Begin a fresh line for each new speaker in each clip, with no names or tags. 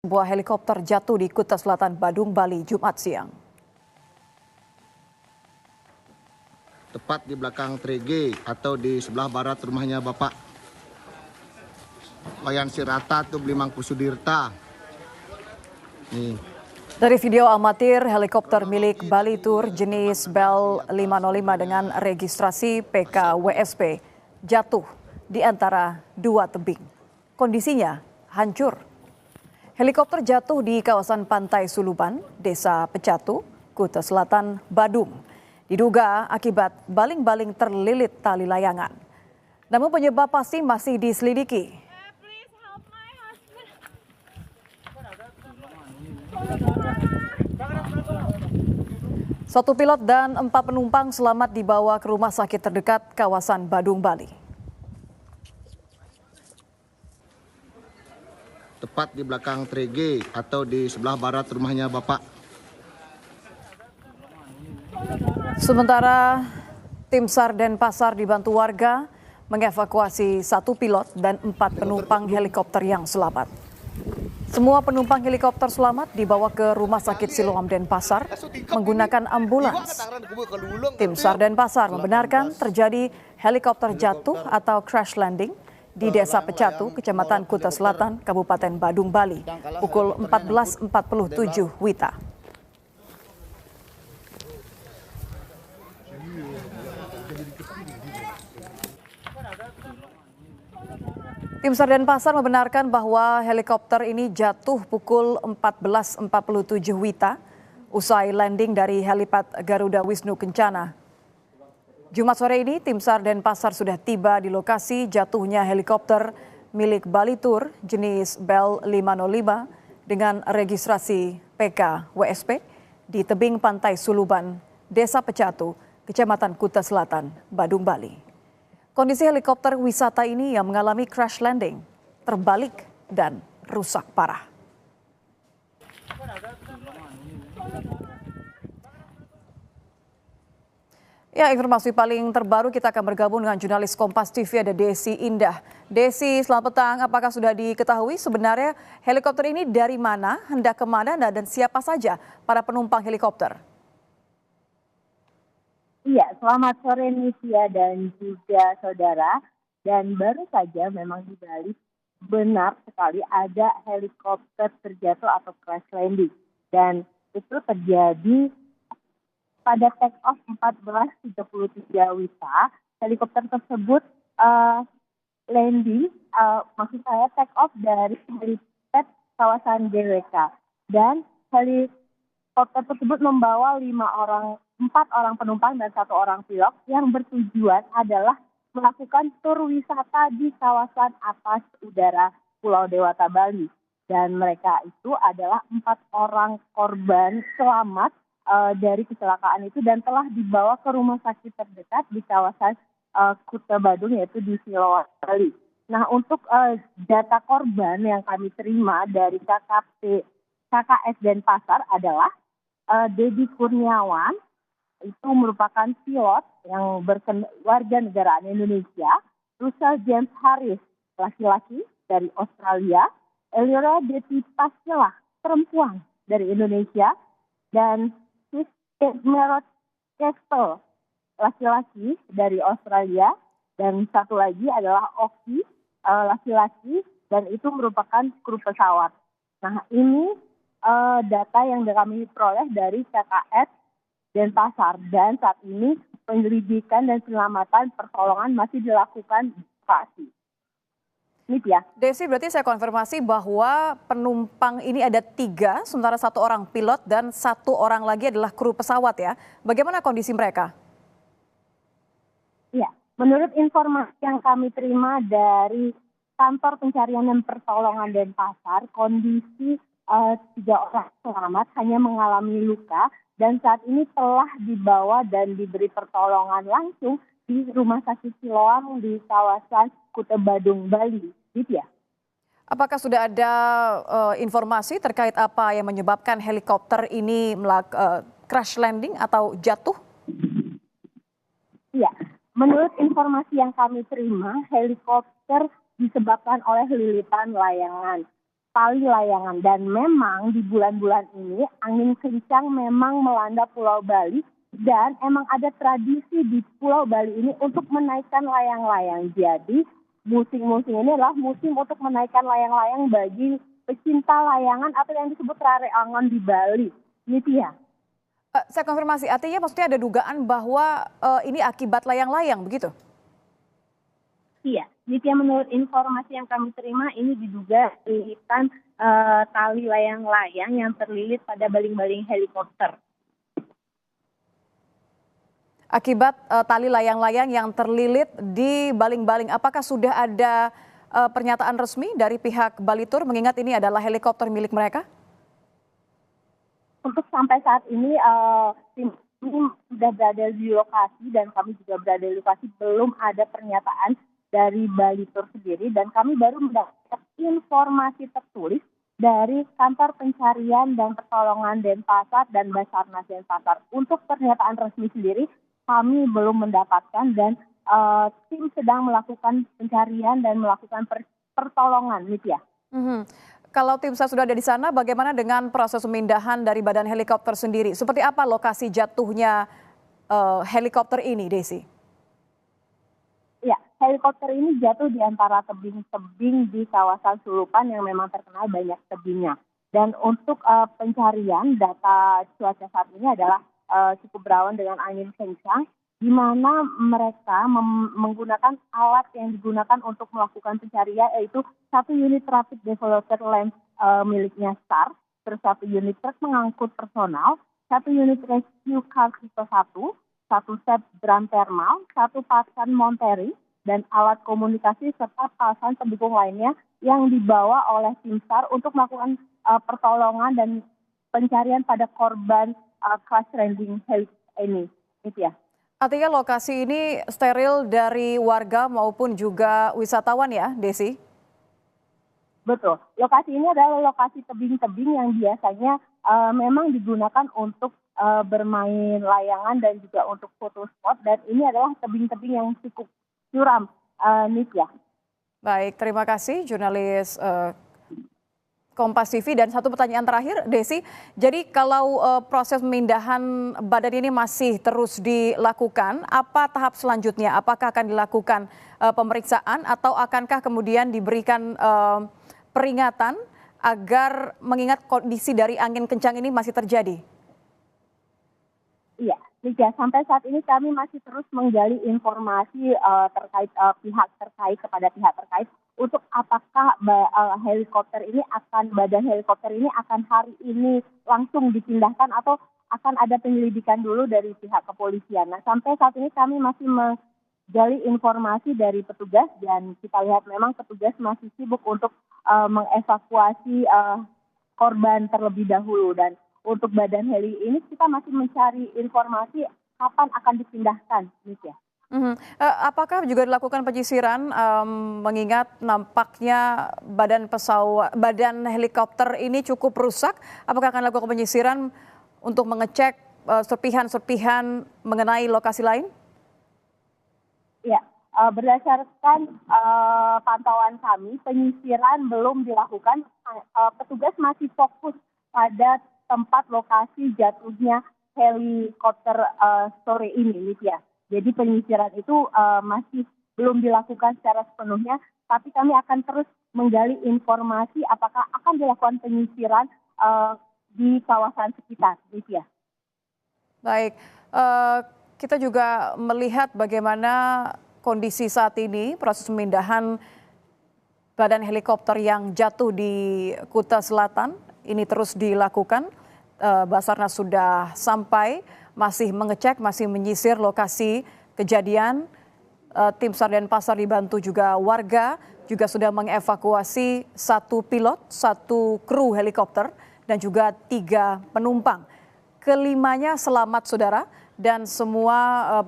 Sebuah helikopter jatuh di Kuta Selatan, Badung, Bali, Jumat siang.
Tepat di belakang Trege atau di sebelah barat rumahnya Bapak Wayan Sirata tuh Blimangku Sudirta. Nih.
Dari video amatir, helikopter milik Bali Tour jenis Bell 505 dengan registrasi PKWSP jatuh di antara dua tebing. Kondisinya hancur. Helikopter jatuh di kawasan Pantai Suluban, Desa Pecatu, Kuta Selatan, Badung. Diduga akibat baling-baling terlilit tali layangan. Namun penyebab pasti masih diselidiki. Satu pilot dan 4 penumpang selamat dibawa ke rumah sakit terdekat kawasan Badung, Bali.
Tepat di belakang Trege atau di sebelah barat rumahnya Bapak.
Sementara tim SAR Denpasar dibantu warga mengevakuasi 1 pilot dan 4 penumpang helikopter yang selamat. Semua penumpang helikopter selamat dibawa ke Rumah Sakit Siloam Denpasar menggunakan ambulans. Tim SAR Denpasar membenarkan terjadi helikopter jatuh atau crash landing di Desa Pecatu, Kecamatan Kuta Selatan, Kabupaten Badung, Bali, pukul 14.47 WITA. Tim SAR Denpasar membenarkan bahwa helikopter ini jatuh pukul 14.47 WITA usai landing dari helipad Garuda Wisnu Kencana. Jumat sore ini tim SAR Denpasar sudah tiba di lokasi jatuhnya helikopter milik Bali Tour jenis Bell 505 dengan registrasi PKWSP di tebing Pantai Suluban, Desa Pecatu, Kecamatan Kuta Selatan, Badung, Bali. Kondisi helikopter wisata ini yang mengalami crash landing, terbalik dan rusak parah. Ya, informasi paling terbaru kita akan bergabung dengan jurnalis Kompas TV ada Desi Indah. Desi, selamat petang. Apakah sudah diketahui sebenarnya helikopter ini dari mana, hendak kemana, dan siapa saja para penumpang helikopter?
Iya, selamat sore Nisia dan juga saudara. Dan baru saja memang di Bali benar sekali ada helikopter terjatuh atau crash landing. Dan itu terjadi pada take off 14.33 WITA. Helikopter tersebut landing, maksud saya take off dari helipad kawasan GWK. Dan helikopter tersebut membawa 4 orang penumpang dan 1 orang pilot yang bertujuan adalah melakukan tur wisata di kawasan atas udara Pulau Dewata, Bali. Dan mereka itu adalah 4 orang korban selamat dari kecelakaan itu dan telah dibawa ke rumah sakit terdekat di kawasan Kuta Badung, yaitu di Siloam, Bali. Nah, untuk data korban yang kami terima dari KKS Denpasar adalah Dedi Kurniawan, itu merupakan pilot yang warga negaraan Indonesia, Russell James Harris, laki-laki dari Australia, Elira Deti Pascelah, perempuan dari Indonesia, dan Merot Kestel, laki-laki dari Australia, dan satu lagi adalah Oki, laki-laki, dan itu merupakan kru pesawat. Nah, ini data yang kami peroleh dari KKS Denpasar, dan saat ini penyelidikan dan penyelamatan pertolongan masih dilakukan pasti. Ini ya.
Desi, berarti saya konfirmasi bahwa penumpang ini ada 3, sementara 1 orang pilot dan 1 orang lagi adalah kru pesawat ya. Bagaimana kondisi mereka?
Ya, menurut informasi yang kami terima dari Kantor Pencarian dan Pertolongan Denpasar, kondisi 3 orang selamat hanya mengalami luka dan saat ini telah dibawa dan diberi pertolongan langsung di Rumah Sakit Siloam di kawasan Kuta Badung, Bali. Gitu ya.
Apakah sudah ada informasi terkait apa yang menyebabkan helikopter ini crash landing atau jatuh?
Iya, menurut informasi yang kami terima, helikopter disebabkan oleh lilitan layangan. tali layangan. Dan memang di bulan-bulan ini angin kencang memang melanda Pulau Bali dan emang ada tradisi di Pulau Bali ini untuk menaikkan layang-layang. Jadi musim-musim ini adalah musim untuk menaikkan layang-layang bagi pecinta layangan atau yang disebut rare angon di Bali. Nitya.
Saya konfirmasi, artinya maksudnya ada dugaan bahwa ini akibat layang-layang begitu?
Iya, Nitya, menurut informasi yang kami terima ini diduga lilitan tali layang-layang yang terlilit pada baling-baling helikopter.
Akibat tali layang-layang yang terlilit di baling-baling, apakah sudah ada pernyataan resmi dari pihak Bali Tour mengingat ini adalah helikopter milik mereka?
Untuk sampai saat ini tim ini sudah berada di lokasi dan kami juga berada di lokasi, belum ada pernyataan dari Bali Tour sendiri dan kami baru mendapat informasi tertulis dari kantor pencarian dan pertolongan Denpasar dan Basarnas Denpasar. Untuk pernyataan resmi sendiri kami belum mendapatkan dan tim sedang melakukan pencarian dan melakukan pertolongan, Nitya.
Kalau tim SAR sudah ada di sana, bagaimana dengan proses pemindahan dari badan helikopter sendiri? Seperti apa lokasi jatuhnya helikopter ini, Desi?
Ya, helikopter ini jatuh di antara tebing-tebing di kawasan Sulupan yang memang terkenal banyak tebingnya. Dan untuk pencarian, data cuaca saat ini adalah cukup berawan dengan angin kencang, di mana mereka menggunakan alat yang digunakan untuk melakukan pencarian, yaitu satu unit rapid developer lens miliknya SAR, terus satu unit truk mengangkut personal, satu unit rescue car tipe 1, satu set drum thermal, satu pasan monitering, dan alat komunikasi serta pasan pendukung lainnya yang dibawa oleh tim SAR untuk melakukan pertolongan dan pencarian pada korban crash landing helikopter ini. Ya.
Artinya lokasi ini steril dari warga maupun juga wisatawan ya, Desi?
Betul. Lokasi ini adalah lokasi tebing-tebing yang biasanya memang digunakan untuk bermain layangan dan juga untuk foto spot. Dan ini adalah tebing-tebing yang cukup curam, Nitya.
Baik, terima kasih jurnalis Kompas TV. Dan satu pertanyaan terakhir, Desi. Jadi kalau proses pemindahan badan ini masih terus dilakukan, apa tahap selanjutnya? Apakah akan dilakukan pemeriksaan atau akankah kemudian diberikan peringatan agar mengingat kondisi dari angin kencang ini masih terjadi?
Iya, Liga, sampai saat ini kami masih terus menggali informasi terkait pihak terkait kepada pihak terkait untuk apakah badan helikopter ini akan hari ini langsung dipindahkan atau akan ada penyelidikan dulu dari pihak kepolisian. Nah, sampai saat ini kami masih menggali informasi dari petugas dan kita lihat memang petugas masih sibuk untuk mengevakuasi korban terlebih dahulu. Dan untuk badan heli ini kita masih mencari informasi kapan akan dipindahkan, Miss ya.
Apakah juga dilakukan penyisiran mengingat nampaknya badan helikopter ini cukup rusak? Apakah akan dilakukan penyisiran untuk mengecek serpihan-serpihan mengenai lokasi lain?
Ya, berdasarkan pantauan kami, penyisiran belum dilakukan. Petugas masih fokus pada tempat lokasi jatuhnya helikopter sore ini, Lydia. Jadi penyisiran itu masih belum dilakukan secara sepenuhnya, tapi kami akan terus menggali informasi apakah akan dilakukan penyisiran di kawasan sekitar, Lydia.
Baik, kita juga melihat bagaimana kondisi saat ini, proses pemindahan badan helikopter yang jatuh di Kuta Selatan ini terus dilakukan. Basarnas sudah sampai, masih mengecek, masih menyisir lokasi kejadian. Tim SAR Denpasar dibantu juga warga, juga sudah mengevakuasi satu pilot, satu kru helikopter, dan juga 3 penumpang. Kelimanya selamat, saudara, dan semua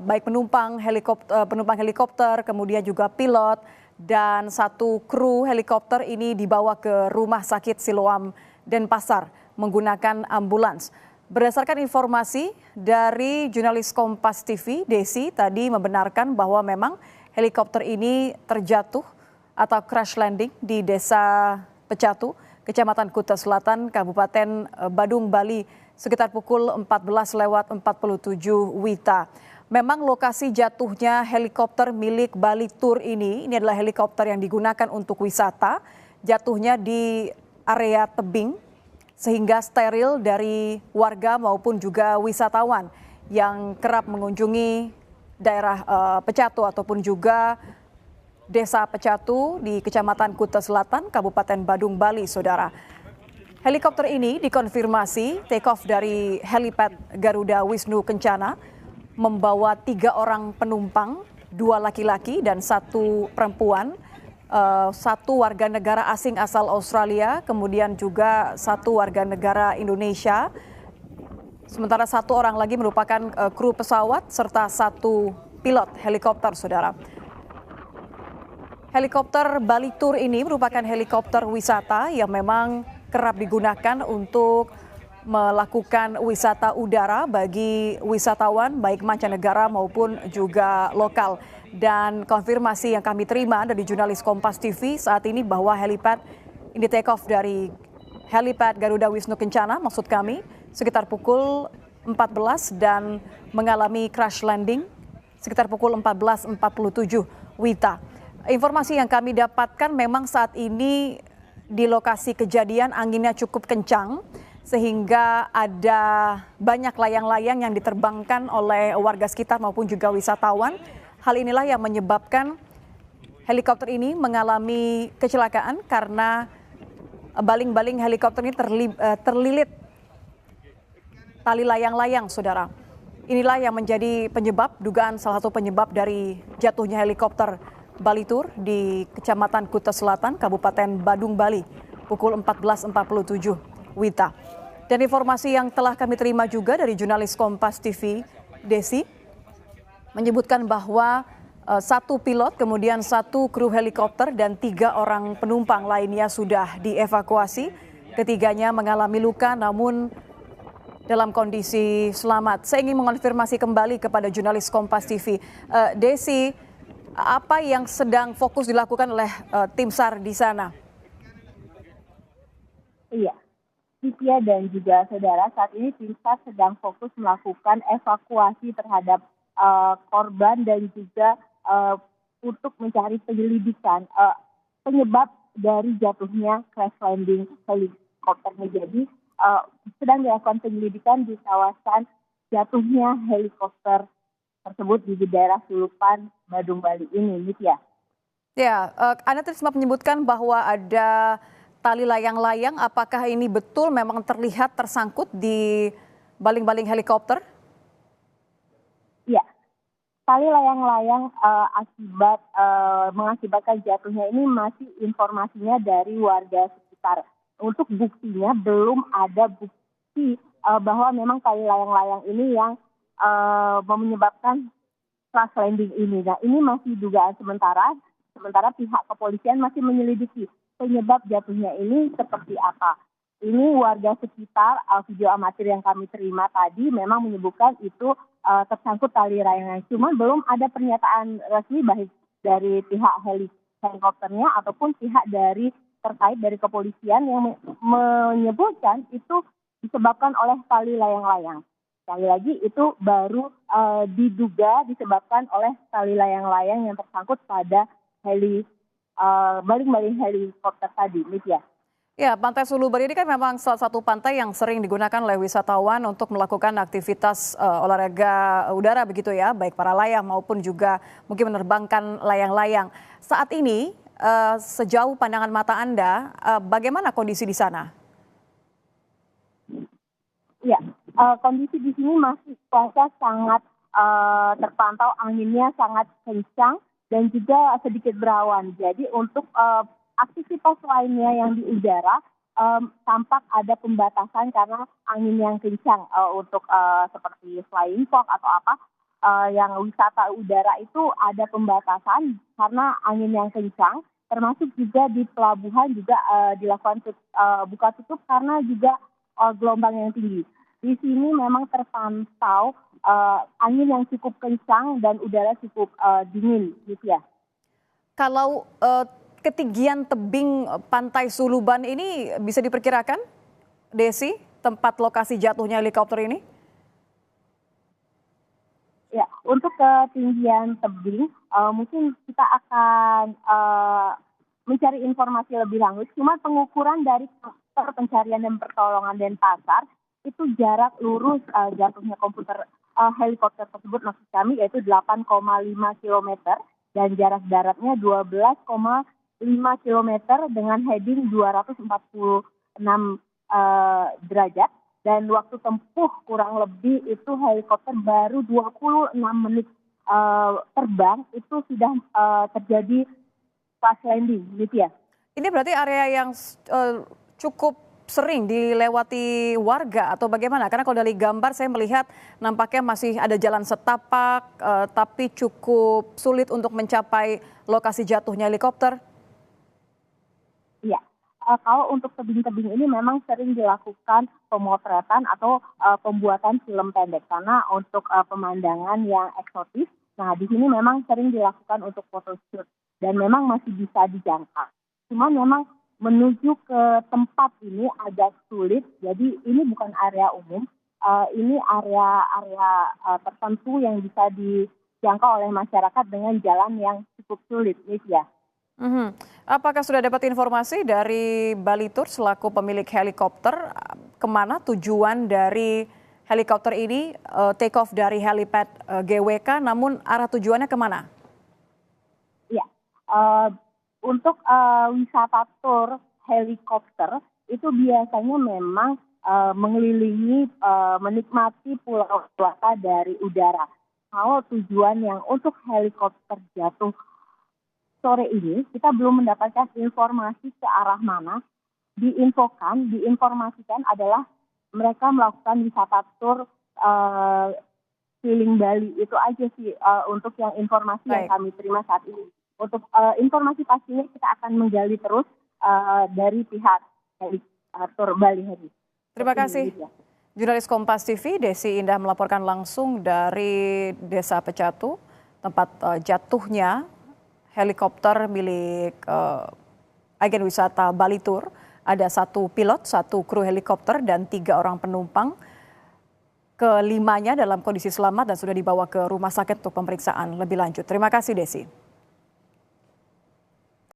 baik penumpang helikopter, kemudian juga pilot, dan satu kru helikopter ini dibawa ke Rumah Sakit Siloam Denpasar menggunakan ambulans. Berdasarkan informasi dari jurnalis Kompas TV, Desi tadi membenarkan bahwa memang helikopter ini terjatuh atau crash landing di Desa Pecatu, Kecamatan Kuta Selatan, Kabupaten Badung, Bali, sekitar pukul 14:47 WITA. Memang lokasi jatuhnya helikopter milik Bali Tour ini adalah helikopter yang digunakan untuk wisata, jatuhnya di area tebing, sehingga steril dari warga maupun juga wisatawan yang kerap mengunjungi daerah Pecatu ataupun juga Desa Pecatu di Kecamatan Kuta Selatan, Kabupaten Badung, Bali, saudara. Helikopter ini dikonfirmasi take off dari helipad Garuda Wisnu Kencana, membawa 3 orang penumpang, 2 laki-laki dan 1 perempuan, 1 warga negara asing asal Australia, kemudian juga 1 warga negara Indonesia. Sementara 1 orang lagi merupakan kru pesawat serta 1 pilot helikopter, saudara. Helikopter Bali Tour ini merupakan helikopter wisata yang memang kerap digunakan untuk melakukan wisata udara bagi wisatawan baik mancanegara maupun juga lokal. Dan konfirmasi yang kami terima dari jurnalis Kompas TV saat ini bahwa helipad ini take off dari helipad Garuda Wisnu Kencana, maksud kami, sekitar pukul 14 dan mengalami crash landing sekitar pukul 14:47 WITA. Informasi yang kami dapatkan memang saat ini di lokasi kejadian anginnya cukup kencang sehingga ada banyak layang-layang yang diterbangkan oleh warga sekitar maupun juga wisatawan. Hal inilah yang menyebabkan helikopter ini mengalami kecelakaan karena baling-baling helikopter ini terlilit tali layang-layang, saudara. Inilah yang menjadi penyebab, dugaan salah satu penyebab dari jatuhnya helikopter Bali Tour di Kecamatan Kuta Selatan, Kabupaten Badung, Bali, pukul 14:47 WITA. Dan informasi yang telah kami terima juga dari jurnalis Kompas TV, Desi, menyebutkan bahwa 1 pilot, kemudian 1 kru helikopter dan 3 orang penumpang lainnya sudah dievakuasi. Ketiganya mengalami luka namun dalam kondisi selamat. Saya ingin mengonfirmasi kembali kepada jurnalis Kompas TV. Desi, apa yang sedang fokus dilakukan oleh tim SAR di sana?
Iya, Cynthia dan juga saudara, saat ini tim SAR sedang fokus melakukan evakuasi terhadap korban dan juga untuk mencari penyelidikan penyebab dari jatuhnya crash landing helikopternya. Jadi sedang dilakukan penyelidikan di kawasan jatuhnya helikopter tersebut di daerah Sulupan, Badung, Bali ini, gitu ya.
Ya, Anda tadi sempat menyebutkan bahwa ada tali layang-layang. Apakah ini betul memang terlihat tersangkut di baling-baling helikopter?
Iya, tali layang-layang mengakibatkan jatuhnya ini masih informasinya dari warga sekitar. Untuk buktinya belum ada bukti bahwa memang tali layang-layang ini yang menyebabkan crash landing ini. Nah, ini masih dugaan sementara pihak kepolisian masih menyelidiki penyebab jatuhnya ini seperti apa. Ini warga sekitar, video amatir yang kami terima tadi memang menyebutkan itu tersangkut tali layang. Cuma belum ada pernyataan resmi baik dari pihak helikopternya ataupun pihak terkait dari kepolisian yang menyebutkan itu disebabkan oleh tali layang-layang. Sekali lagi itu baru diduga disebabkan oleh tali layang-layang yang tersangkut pada baling-baling helikopter tadi, Lydia.
Ya, Pantai Sulubar ini kan memang salah satu pantai yang sering digunakan oleh wisatawan untuk melakukan aktivitas olahraga udara begitu ya, baik para layang maupun juga mungkin menerbangkan layang-layang. Saat ini sejauh pandangan mata Anda, bagaimana kondisi di sana?
Ya, kondisi di sini masih cuaca sangat terpantau, anginnya sangat kencang dan juga sedikit berawan. Jadi untuk aktivitas lainnya yang di udara tampak ada pembatasan karena angin yang kencang untuk seperti flying fox atau apa yang wisata udara itu ada pembatasan karena angin yang kencang. Termasuk juga di pelabuhan juga dilakukan buka tutup karena juga gelombang yang tinggi. Di sini memang terpantau angin yang cukup kencang dan udara cukup dingin, gitu ya.
Kalau ketinggian tebing Pantai Suluban ini bisa diperkirakan, Desi, tempat lokasi jatuhnya helikopter ini?
Ya, untuk ketinggian tebing, mungkin kita akan mencari informasi lebih lanjut. Cuma pengukuran dari komputer pencarian dan pertolongan Denpasar itu jarak lurus jatuhnya helikopter tersebut maksud kami yaitu 8,5 kilometer dan jarak daratnya 12,5 kilometer dengan heading 246 derajat. Dan waktu tempuh kurang lebih itu helikopter baru 26 menit terbang itu sudah terjadi crash landing, gitu ya.
Ini berarti area yang cukup sering dilewati warga atau bagaimana? Karena kalau dari gambar saya melihat nampaknya masih ada jalan setapak, tapi cukup sulit untuk mencapai lokasi jatuhnya helikopter.
Iya. Kalau untuk tebing-tebing ini memang sering dilakukan pemotretan atau pembuatan film pendek karena untuk pemandangan yang eksotis. Nah, di sini memang sering dilakukan untuk photoshoot dan memang masih bisa dijangkau. Cuman memang menuju ke tempat ini agak sulit. Jadi ini bukan area umum, ini area tertentu yang bisa dijangkau oleh masyarakat dengan jalan yang cukup sulit, ya.
Apakah sudah dapat informasi dari Balitur selaku pemilik helikopter kemana tujuan dari helikopter ini take off dari helipad GWK, namun arah tujuannya kemana?
Ya, untuk wisata tur helikopter itu biasanya memang mengelilingi menikmati pulau Dewata dari udara. Kalau tujuan yang untuk helikopter jatuh sore ini kita belum mendapatkan informasi ke arah mana. Diinformasikan adalah mereka melakukan wisata tur keliling Bali. Itu aja sih untuk yang informasi yang kami terima saat ini. Untuk informasi pastinya kita akan menggali terus dari pihak tur Bali Heri.
Terima kasih. Jurnalis Kompas TV Desi Indah melaporkan langsung dari Desa Pecatu, tempat jatuhnya helikopter milik agen wisata Balitur. Ada 1 pilot, 1 kru helikopter, dan 3 orang penumpang. Kelimanya dalam kondisi selamat dan sudah dibawa ke rumah sakit untuk pemeriksaan lebih lanjut. Terima kasih, Desi.